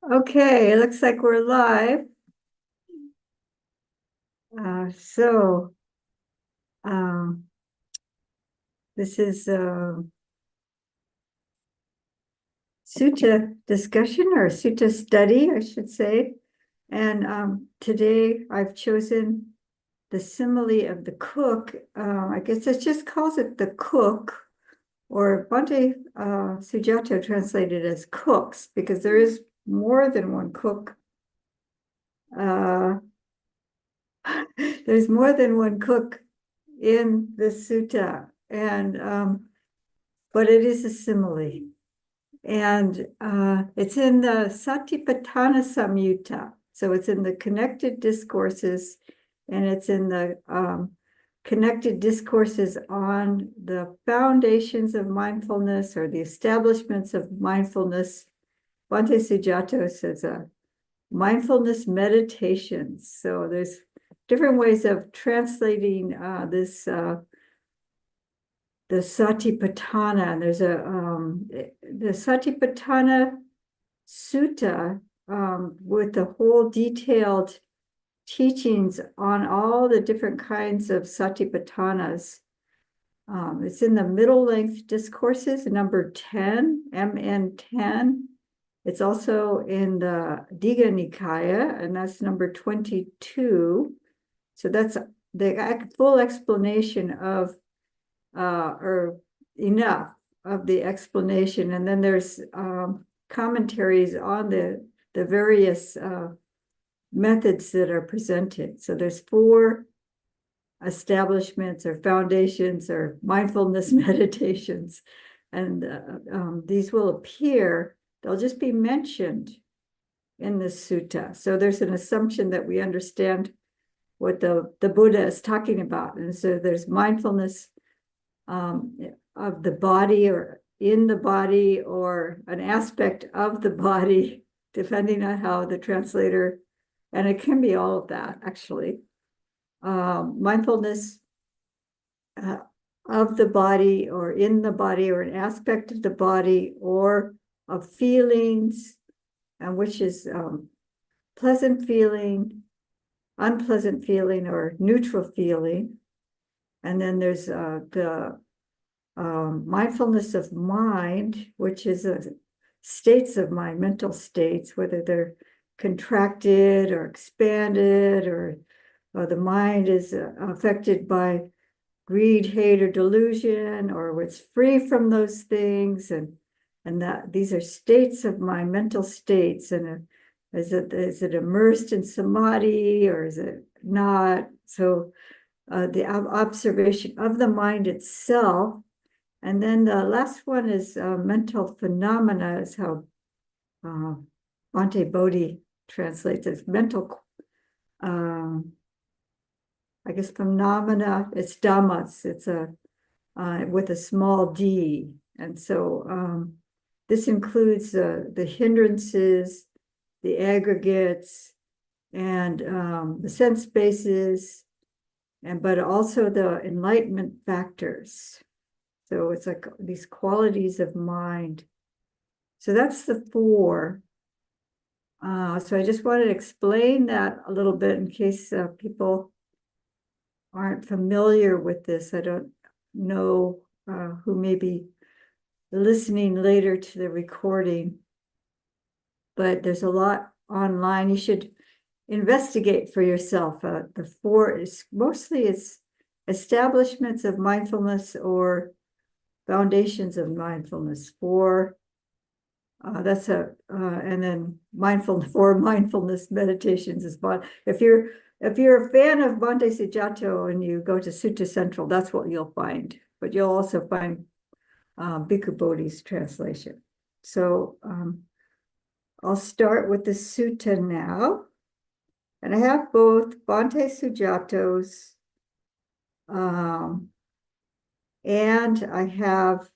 Okay, it looks like we're live. So um, this is Sutta discussion or Sutta study, I should say. And today I've chosen the simile of the cook. I guess it just calls it the cook, or Bhante Sujato translated as cooks, because there is more than one cook. Uh, there's more than one cook in the sutta, and but it is a simile, and it's in the Satipatthana Samyutta. So it's in the connected discourses, and it's in the connected discourses on the foundations of mindfulness or the establishments of mindfulness. Bhante Sujato says mindfulness meditations. So there's different ways of translating this the Satipatthana. And there's the Satipatthana Sutta with the whole detailed teachings on all the different kinds of Satipatthanas. It's in the middle length discourses, number 10, MN 10. It's also in the Digha Nikaya, and that's number 22. So that's the full explanation of, or enough of the explanation. And then there's commentaries on the various methods that are presented. So there's 4 establishments or foundations or mindfulness meditations. And these will appear, they'll just be mentioned in the sutta. So there's an assumption that we understand what the Buddha is talking about. And so there's mindfulness of the body or in the body or an aspect of the body, depending on how the translator, and it can be all of that actually. Mindfulness of the body or in the body or an aspect of the body or of feelings, and which is pleasant feeling, unpleasant feeling, or neutral feeling. And then there's the mindfulness of mind, which is states of mind, mental states, whether they're contracted or expanded, or the mind is affected by greed, hate, or delusion, or it's free from those things, and that these are states of mind, mental states. And is it immersed in samadhi or is it not? So the observation of the mind itself. And then the last one is mental phenomena, is how Bhante Bodhi translates it. Mental, I guess phenomena, it's dhammas, it's with a small d. And so this includes the hindrances, the aggregates, and the sense bases, but also the enlightenment factors. So it's like these qualities of mind. So that's the 4. So I just wanted to explain that a little bit in case people aren't familiar with this. I don't know who may be listening later to the recording, but there's a lot online. You should investigate for yourself. The 4 is mostly it's establishments of mindfulness or foundations of mindfulness. 4 that's and then mindfulness meditations is fun. If you're a fan of Bhante Sujato and you go to Sutta Central, that's what you'll find. But you'll also find Bhikkhu Bodhi's translation. So I'll start with the sutta now. And I have both Bhante Sujato's and I have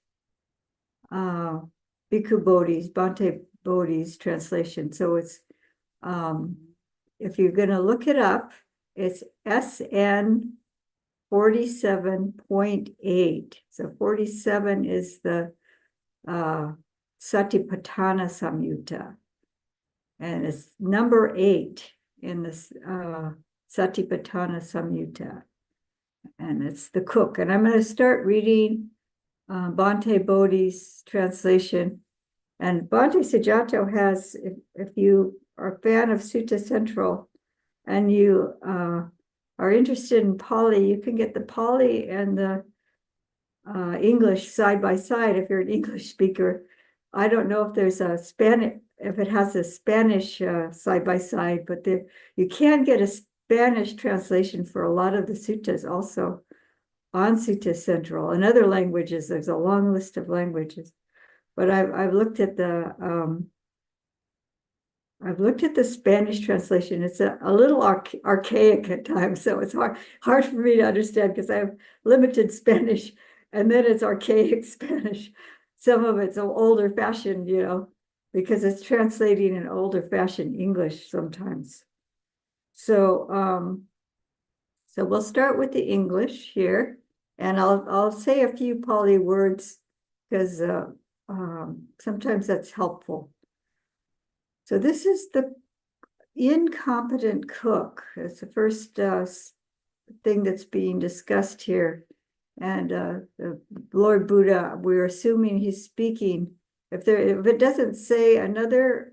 Bhikkhu Bodhi's, Bhante Bodhi's translation. So it's, if you're going to look it up, it's SN 47.8. So 47 is the Satipatthana Samyutta. and it's number 8 in this Satipatthana Samyutta, and it's the cook. And I'm going to start reading Bhante Bodhi's translation. And Bhante Sujato has, if you are a fan of Sutta Central and you are interested in Pali, you can get the Pali and the English side by side if you're an English speaker. I don't know if there's a Spanish, if it has a Spanish side by side, but there you can get a Spanish translation for a lot of the suttas also on Sutta Central. In other languages, there's a long list of languages. But I've looked at the Spanish translation. It's a little archaic at times, so it's hard for me to understand because I have limited Spanish, and then it's archaic Spanish. Some of it's older fashioned, because it's translating in older fashioned English sometimes. So we'll start with the English here, and I'll say a few Pali words because sometimes that's helpful. So this is the incompetent cook. It's the first thing that's being discussed here. And the Lord Buddha, we're assuming he's speaking. If it doesn't say another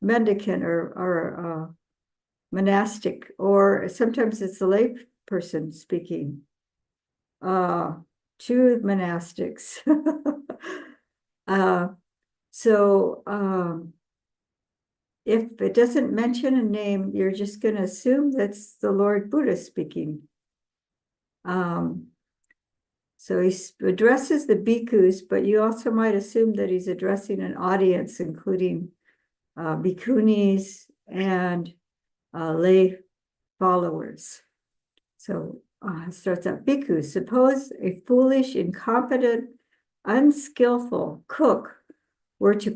mendicant or monastic, or sometimes it's a lay person speaking, two monastics. If it doesn't mention a name, you're just going to assume that's the Lord Buddha speaking. So he addresses the bhikkhus, but you also might assume that he's addressing an audience, including bhikkhunis and lay followers. So it starts out, bhikkhus, suppose a foolish, incompetent, unskillful cook were to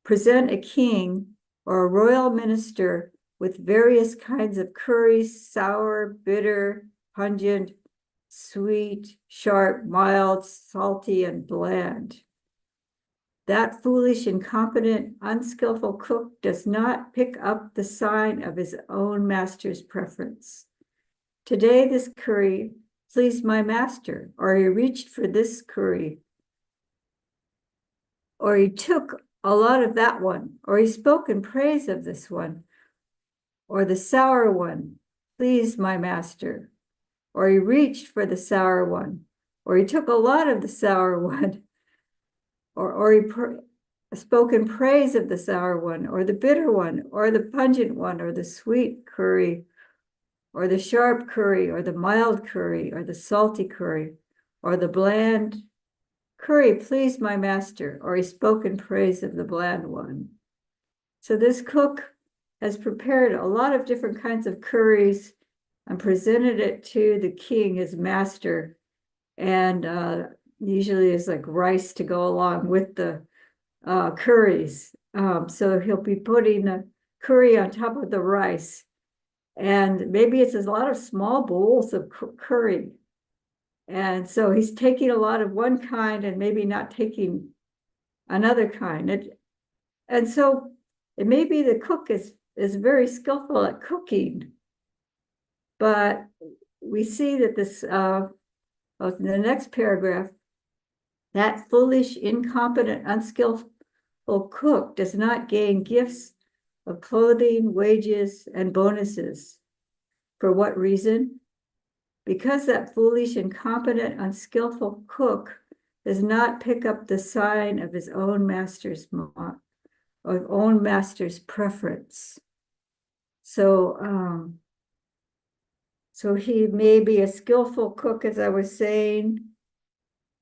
present a king or a royal minister with various kinds of curries, sour, bitter, pungent, sweet, sharp, mild, salty, and bland. That foolish, incompetent, unskillful cook does not pick up the sign of his own master's preference. Today, this curry pleased my master, or he reached for this curry, or he took a lot of that one, or he spoke in praise of this one, or the sour one pleased my master, or he reached for the sour one, or he took a lot of the sour one, or he spoke in praise of the sour one, or the bitter one, or the pungent one, or the sweet curry, or the sharp curry, or the mild curry, or the salty curry, or the bland curry pleased my master, or he spoke in praise of the bland one. So this cook has prepared a lot of different kinds of curries and presented it to the king, his master. And usually is like rice to go along with the curries. So he'll be putting the curry on top of the rice. And maybe it's a lot of small bowls of curry. And so he's taking a lot of one kind and maybe not taking another kind. And so it may be the cook is very skillful at cooking, but we see that this, in the next paragraph, that foolish, incompetent, unskillful cook does not gain gifts of clothing, wages, and bonuses. For what reason? Because that foolish, incompetent, unskillful cook does not pick up the sign of his own master's preference. So he may be a skillful cook, as I was saying,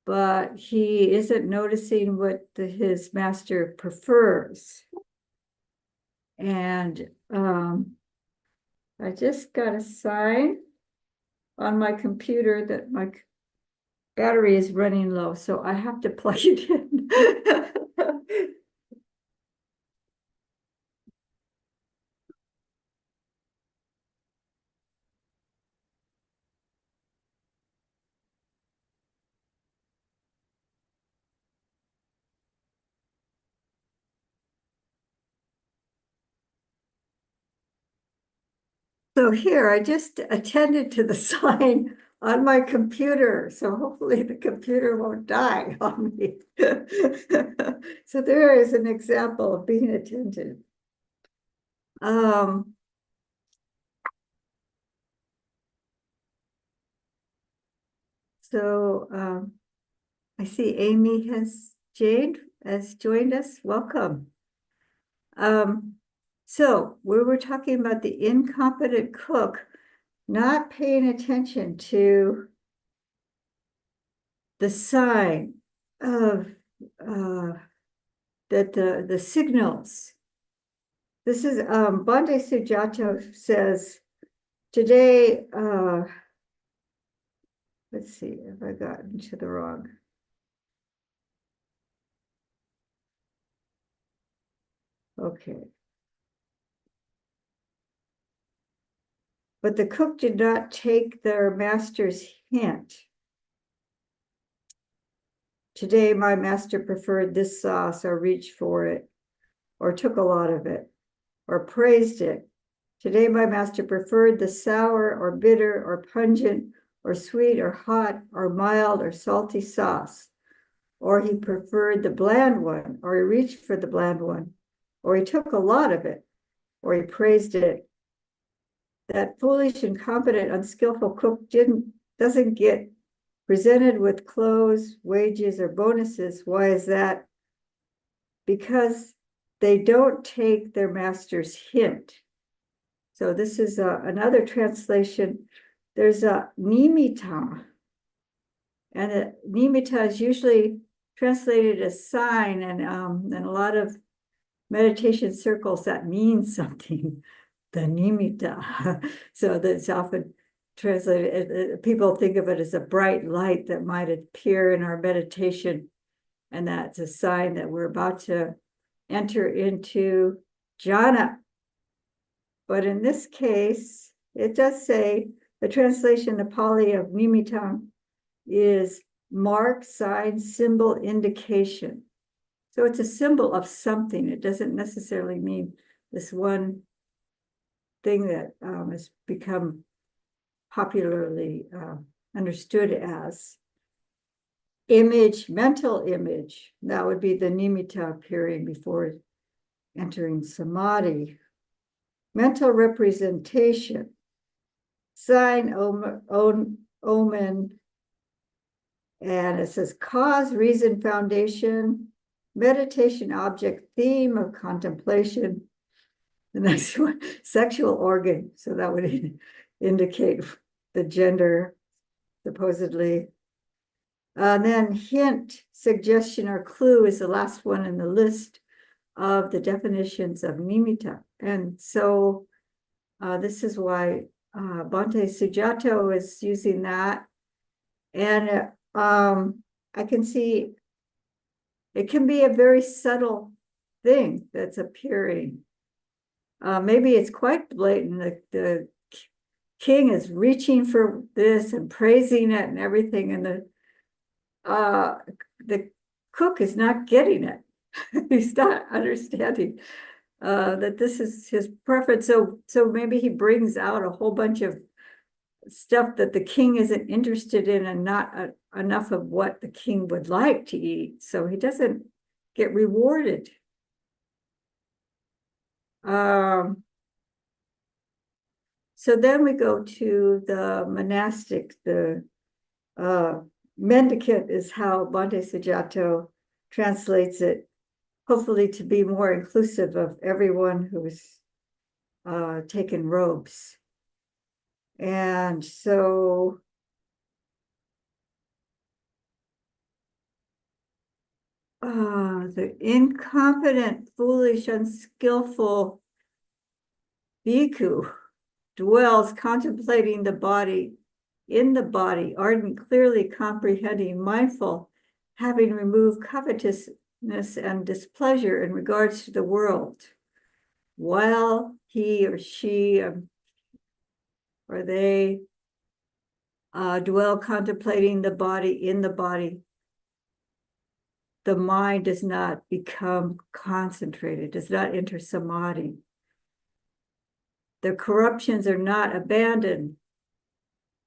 but he isn't noticing what his master prefers. And I just got a sign on my computer that my battery is running low, so I have to plug it in. So here, I just attended to the sign on my computer, so hopefully the computer won't die on me. So there is an example of being attentive. So I see Amy has joined us. Welcome. So we were talking about the incompetent cook not paying attention to the sign of that the signals. This is Bhante Sujato says today. Let's see if I got into the wrong. Okay. But the cook did not take their master's hint. Today, my master preferred this sauce or reached for it or took a lot of it or praised it. Today, my master preferred the sour or bitter or pungent or sweet or hot or mild or salty sauce. Or he preferred the bland one, or he reached for the bland one, or he took a lot of it, or he praised it. That foolish, incompetent, unskillful cook doesn't get presented with clothes, wages, or bonuses. Why is that? Because they don't take their master's hint. So this is another translation. There's a nimitta, and a nimitta is usually translated as sign, and a lot of meditation circles that means something, the nimitta. So that's often translated, people think of it as a bright light that might appear in our meditation, and that's a sign that we're about to enter into jhana. But in this case, it does say the translation, the Pali of nimitta, is mark, sign, symbol, indication. So it's a symbol of something. It doesn't necessarily mean this one thing that has become popularly understood as image, mental image. That would be the nimitta appearing before entering samadhi. Mental representation, sign, omen, and it says cause, reason, foundation, meditation, object, theme of contemplation. The next one, sexual organ. So that would indicate the gender, supposedly. Then hint, suggestion, or clue is the last one in the list of the definitions of nimitta. And so this is why Bhante Sujato is using that. And I can see it can be a very subtle thing that's appearing. Maybe it's quite blatant. The king is reaching for this and praising it and everything, and the cook is not getting it. He's not understanding that this is his preference. So maybe he brings out a whole bunch of stuff that the king isn't interested in, and not enough of what the king would like to eat. So he doesn't get rewarded. So then we go to the monastic, the mendicant is how Bhante Sujato translates it, hopefully to be more inclusive of everyone who's taken robes. And so the incompetent, foolish, unskillful bhikkhu dwells contemplating the body, in the body, ardent, clearly comprehending, mindful, having removed covetousness and displeasure in regards to the world, while he or she or they dwell contemplating the body, in the body, the mind does not become concentrated, does not enter samadhi. the corruptions are not abandoned.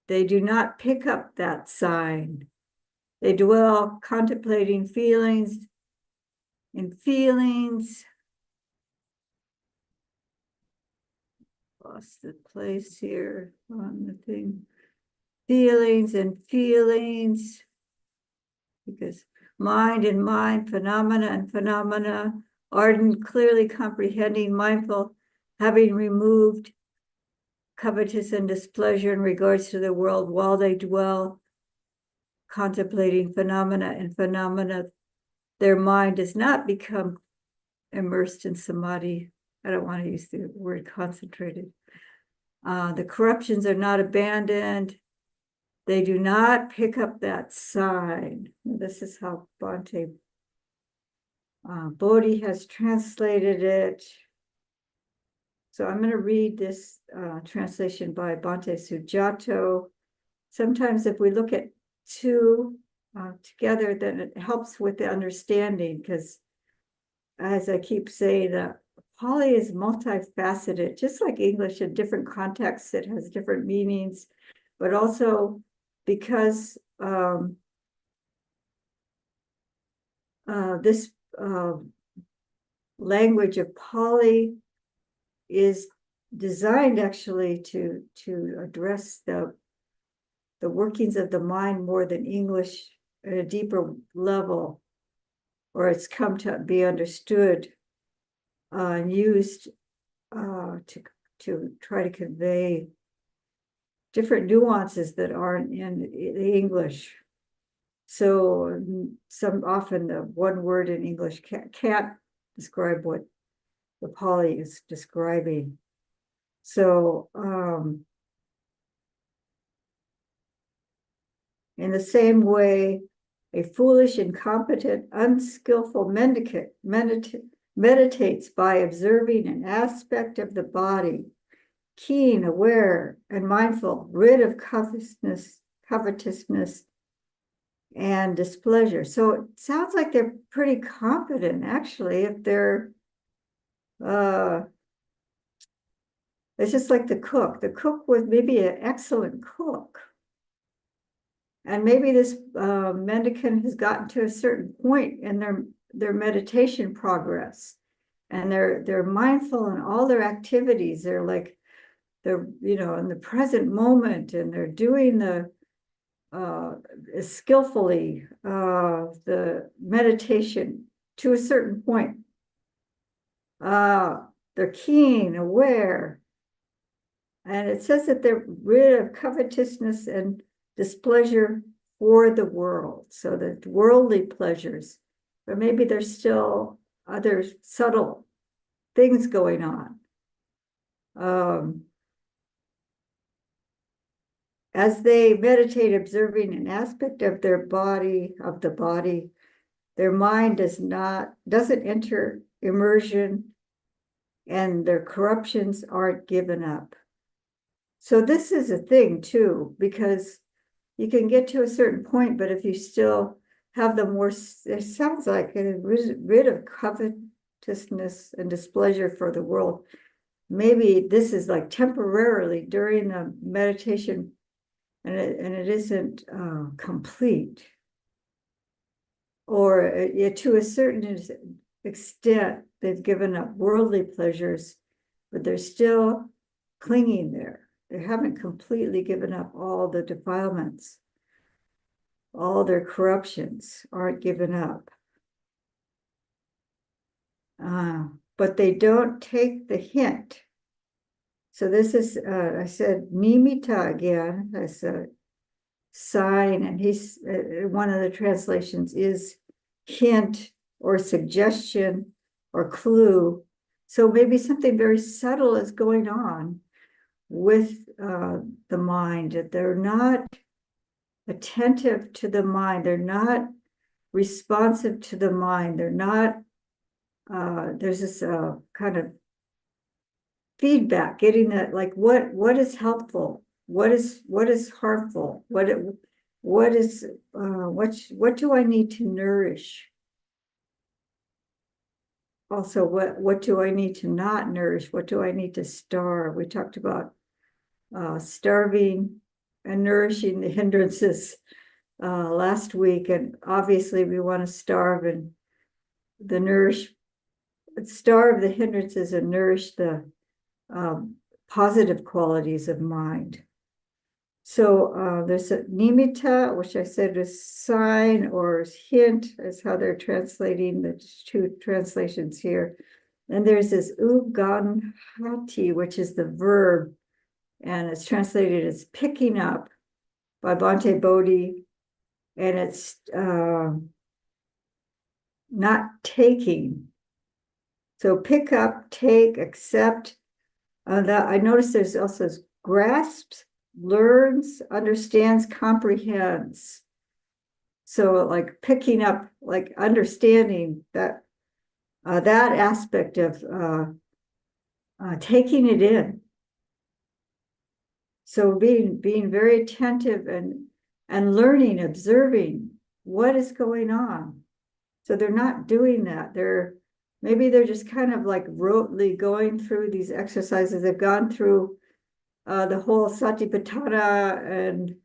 They do not pick up that sign. They dwell contemplating feelings. Lost the place here on the thing. Feelings, because mind and mind, phenomena, ardent, clearly comprehending, mindful, having removed covetous and displeasure in regards to the world while they dwell contemplating phenomena, their mind does not become immersed in samadhi. I don't want to use the word concentrated. The corruptions are not abandoned. They do not pick up that sign. This is how Bhante Bodhi has translated it. So I'm going to read this translation by Bhante Sujato. Sometimes if we look at two together, then it helps with the understanding, because as I keep saying, Pali is multifaceted, just like English. In different contexts, it has different meanings, but also because this language of Pali is designed actually to address the workings of the mind more than English at a deeper level, or it's come to be understood and used to try to convey different nuances that aren't in the English. So often the one word in English can't describe what the Pali is describing. So in the same way, a foolish, incompetent, unskillful mendicant meditates by observing an aspect of the body, keen, aware, and mindful, rid of covetousness, and displeasure. So it sounds like they're pretty competent, actually, if they're it's just like the cook was maybe an excellent cook. And maybe this mendicant has gotten to a certain point in their meditation progress, and they're mindful in all their activities. They're in the present moment, and they're doing the skillfully the meditation to a certain point. They're keen, aware, and it says that they're rid of covetousness and displeasure for the world, so that worldly pleasures, but maybe there's still other subtle things going on. As they meditate, observing an aspect of the body, their mind doesn't enter immersion, and their corruptions aren't given up. So this is a thing too, because you can get to a certain point, but if you still have the more, it sounds like rid of covetousness and displeasure for the world, maybe this is like temporarily during the meditation, and it isn't complete, or to a certain extent they've given up worldly pleasures, but they're still clinging there. They haven't completely given up all the defilements. All their corruptions aren't given up. But they don't take the hint. So this is, I said, nimitta again as a sign, and he's, one of the translations is hint or suggestion or clue. So maybe something very subtle is going on with the mind, that they're not attentive to the mind, they're not responsive to the mind, they're not, there's this kind of feedback, getting that, like what is helpful, what is harmful, what do I need to nourish? also what do I need to not nourish? What do I need to starve? We talked about starving and nourishing the hindrances last week, and obviously we want to starve the hindrances and nourish the positive qualities of mind. So there's a nimitta, which I said is sign or hint, is how they're translating the two translations here. And there's this uganhati, which is the verb, and it's translated as picking up by Bhante Bodhi, and it's not taking. So pick up, take, accept. That I noticed there's also grasps, learns, understands, comprehends. So like picking up, like understanding that that aspect of taking it in. So being very attentive and learning, observing what is going on. So they're not doing that. Maybe they're just kind of like rotely going through these exercises. They've gone through the whole Satipatthana and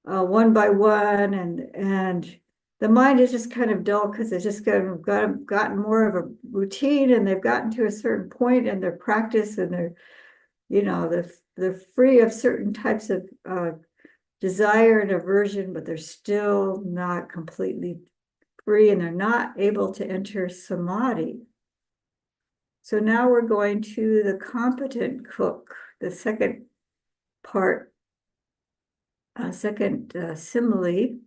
one by one, and the mind is just kind of dull because it's just kind of gotten more of a routine, and they've gotten to a certain point in their practice, and they're free of certain types of desire and aversion, but they're still not completely free, and they're not able to enter samadhi. So now we're going to the competent cook, the second part, second simile.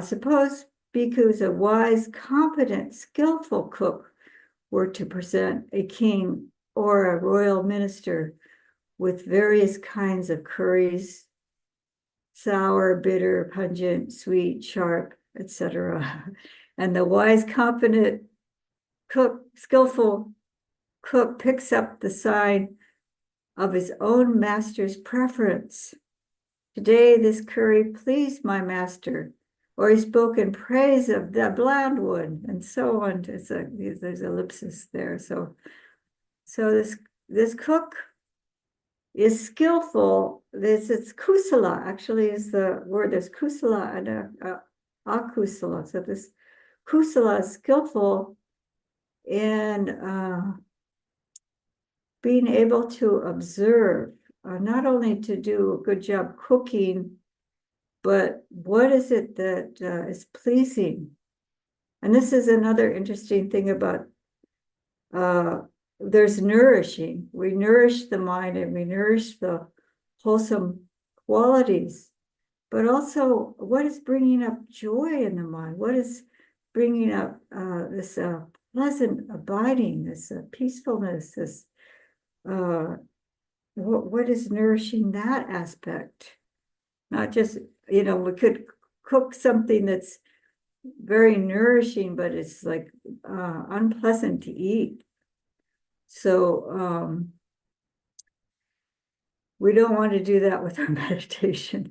Suppose bhikkhus, a wise, competent, skillful cook, were to present a king or a royal minister with various kinds of curries, sour, bitter, pungent, sweet, sharp, etc. And the wise, competent cook, skillful cook picks up the sign of his own master's preference. Today, this curry pleased my master, or he spoke in praise of the bland one, and so on. There's ellipsis there. So this cook is skillful. It's kusala, actually, is the word. There's kusala and akusala. So this kusala is skillful in being able to observe, not only to do a good job cooking, but what is it that is pleasing? And this is another interesting thing about there's nourishing. We nourish the mind and we nourish the wholesome qualities, but also what is bringing up joy in the mind? What is bringing up this pleasant abiding, this peacefulness, this what is nourishing that aspect? Not just, we could cook something that's very nourishing, but it's like unpleasant to eat. So we don't want to do that with our meditation.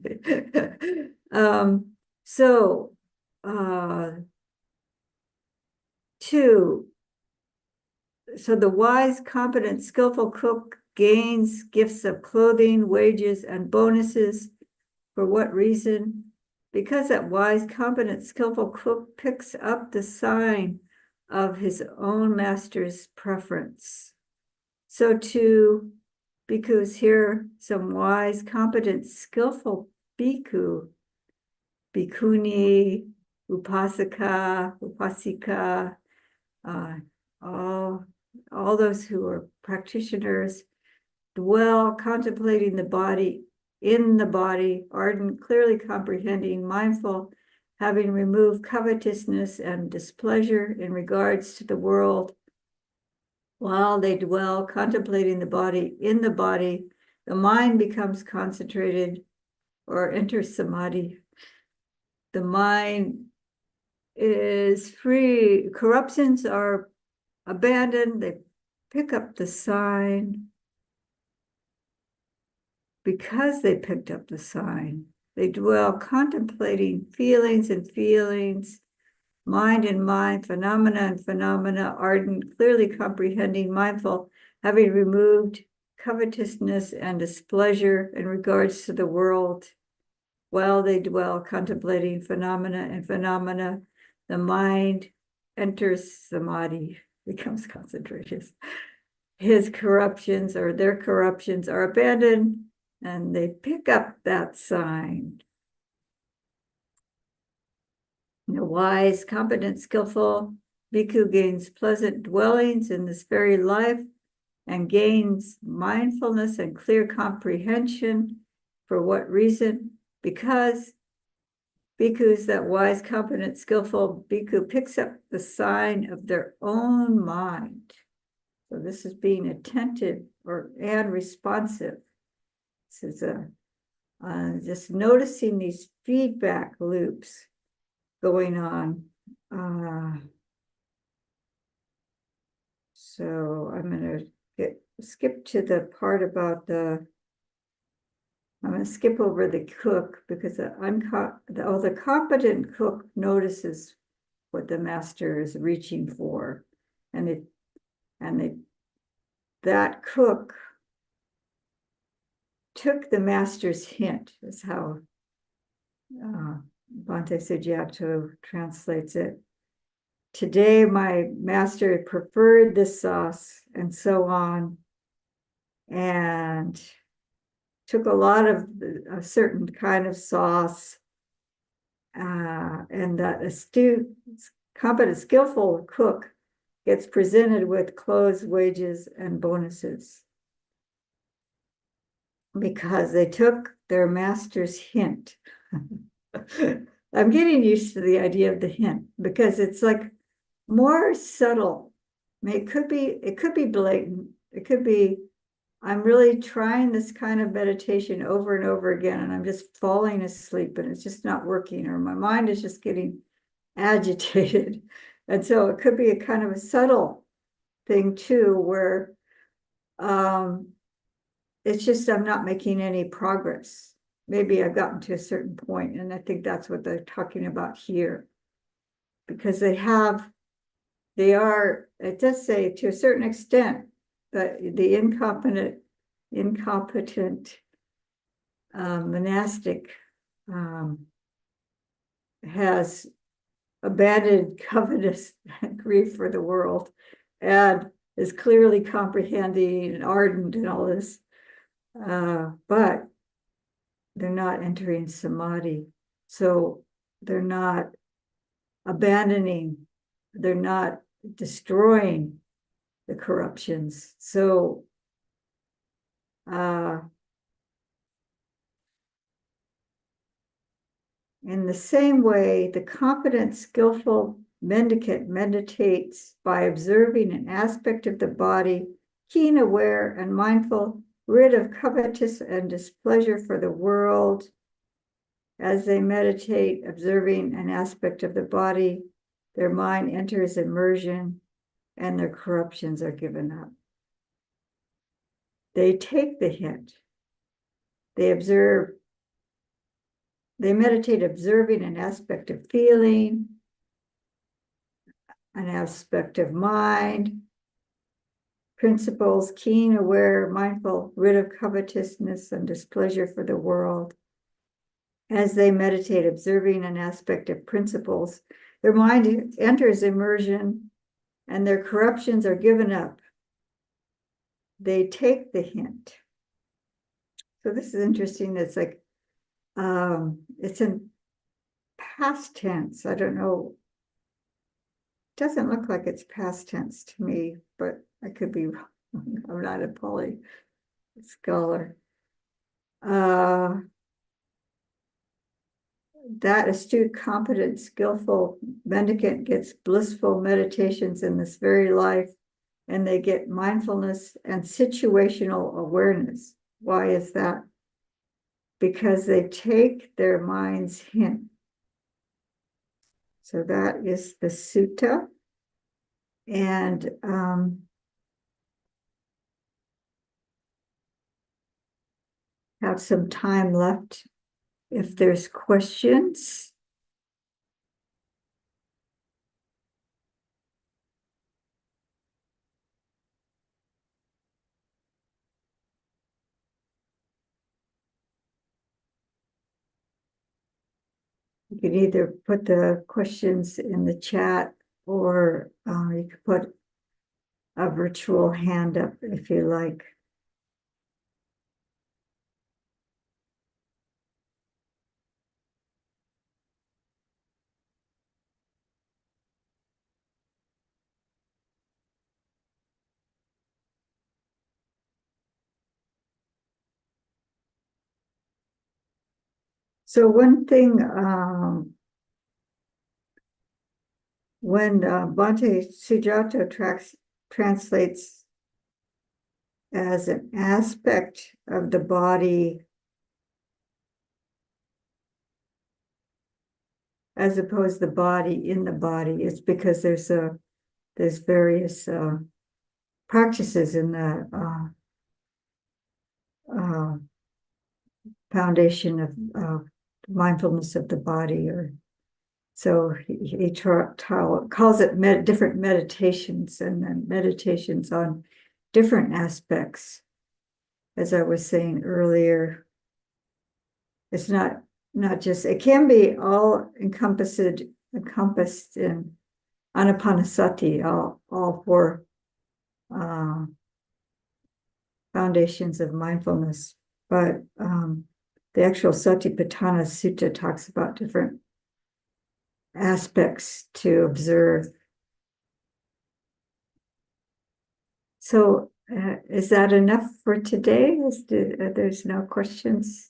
So the wise, competent, skillful cook gains gifts of clothing, wages, and bonuses. For what reason? Because that wise, competent, skillful cook picks up the sign of his own master's preference. So too, bhikkhus, here some wise, competent, skillful bhikkhu, bhikkhuni, upasaka, upasika, all those who are practitioners, dwell contemplating the body, in the body, ardent, clearly comprehending, mindful, having removed covetousness and displeasure in regards to the world. While they dwell contemplating the body, in the body, the mind becomes concentrated or enters samadhi. The mind is free. Corruptions are abandoned. They pick up the sign. Because they picked up the sign, they dwell contemplating feelings and feelings, mind and mind, phenomena and phenomena, ardent, clearly comprehending, mindful, having removed covetousness and displeasure in regards to the world, while they dwell contemplating phenomena and phenomena, the mind enters samadhi, becomes concentrated. His corruptions or their corruptions are abandoned, and they pick up that sign. The wise, competent, skillful bhikkhu gains pleasant dwellings in this very life and gains mindfulness and clear comprehension. For what reason? Because bhikkhus, that wise, competent, skillful bhikkhu, picks up the sign of their own mind. So this is being attentive and responsive. This is just noticing these feedback loops going on. So I'm going to skip to the part about I'm going to skip over the cook, because the competent cook notices what the master is reaching for, and that cook took the master's hint, is how Bhante Sujato translates it. Today, my master preferred this sauce, and so on, and took a lot of a certain kind of sauce, and that astute, competent, skillful cook gets presented with clothes, wages, and bonuses because they took their master's hint. I'm getting used to the idea of the hint because it's like more subtle. I mean, it could be blatant. It could be, I'm really trying this kind of meditation over and over again, and I'm just falling asleep and it's just not working, or my mind is just getting agitated. And so it could be a kind of a subtle thing too, where it's just I'm not making any progress. Maybe I've gotten to a certain point, and I think that's what they're talking about here. Because they are, it does say to a certain extent, that the incompetent monastic has abandoned covetous grief for the world and is clearly comprehending and ardent and all this, but they're not entering samadhi. So they're not abandoning, they're not destroying the corruptions. So in the same way, the competent, skillful mendicant meditates by observing an aspect of the body, keen, aware, and mindful, rid of covetous and displeasure for the world. As they meditate, observing an aspect of the body, their mind enters immersion and their corruptions are given up. They take the hint. They meditate observing an aspect of feeling, an aspect of mind, principles, keen, aware, mindful, rid of covetousness and displeasure for the world. As they meditate observing an aspect of principles, their mind enters immersion and their corruptions are given up. They take the hint. So this is interesting. It's like, it's in past tense. I don't know. It doesn't look like it's past tense to me, but I could be wrong. I'm not a Pali scholar. That astute, competent, skillful mendicant gets blissful meditations in this very life, and they get mindfulness and situational awareness. Why is that? Because they take their mind's hint. So that is the sutta. And have some time left if there's questions. could either put the questions in the chat or you could put a virtual hand up if you like. So one thing, when Bhante Sujato translates as an aspect of the body, as opposed to the body in the body, it's because there's various practices in the foundation of mindfulness of the body, or so he calls it different meditations, and then meditations on different aspects. As I was saying earlier, it's not just, it can be all encompassed in Anapanasati, all four foundations of mindfulness, but the actual Satipatthana Sutta talks about different aspects to observe. So is that enough for today? There's no questions?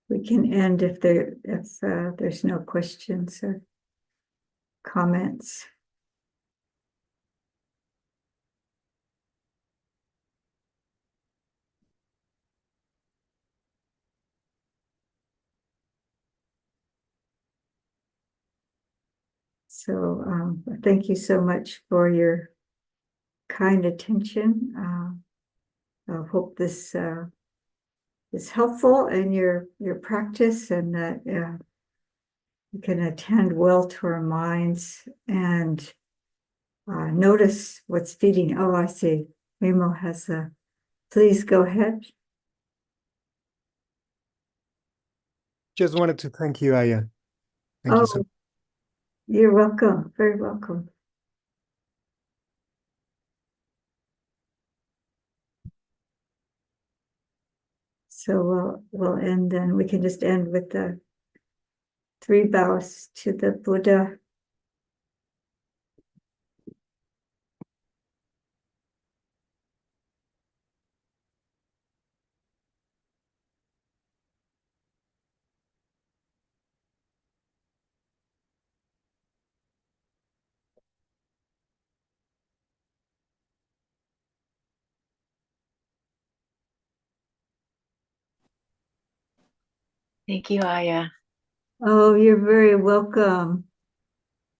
We can end if there's no questions or comments. So thank you so much for your kind attention. I hope this is helpful in your practice, and that you can attend well to our minds and notice what's feeding. Oh, I see. Remo has a, please go ahead. Just wanted to thank you, Aya. Thank you so much. You're welcome. Very welcome. So we'll end then. We can just end with the 3 bows to the Buddha. Thank you, Aya. Oh, you're very welcome.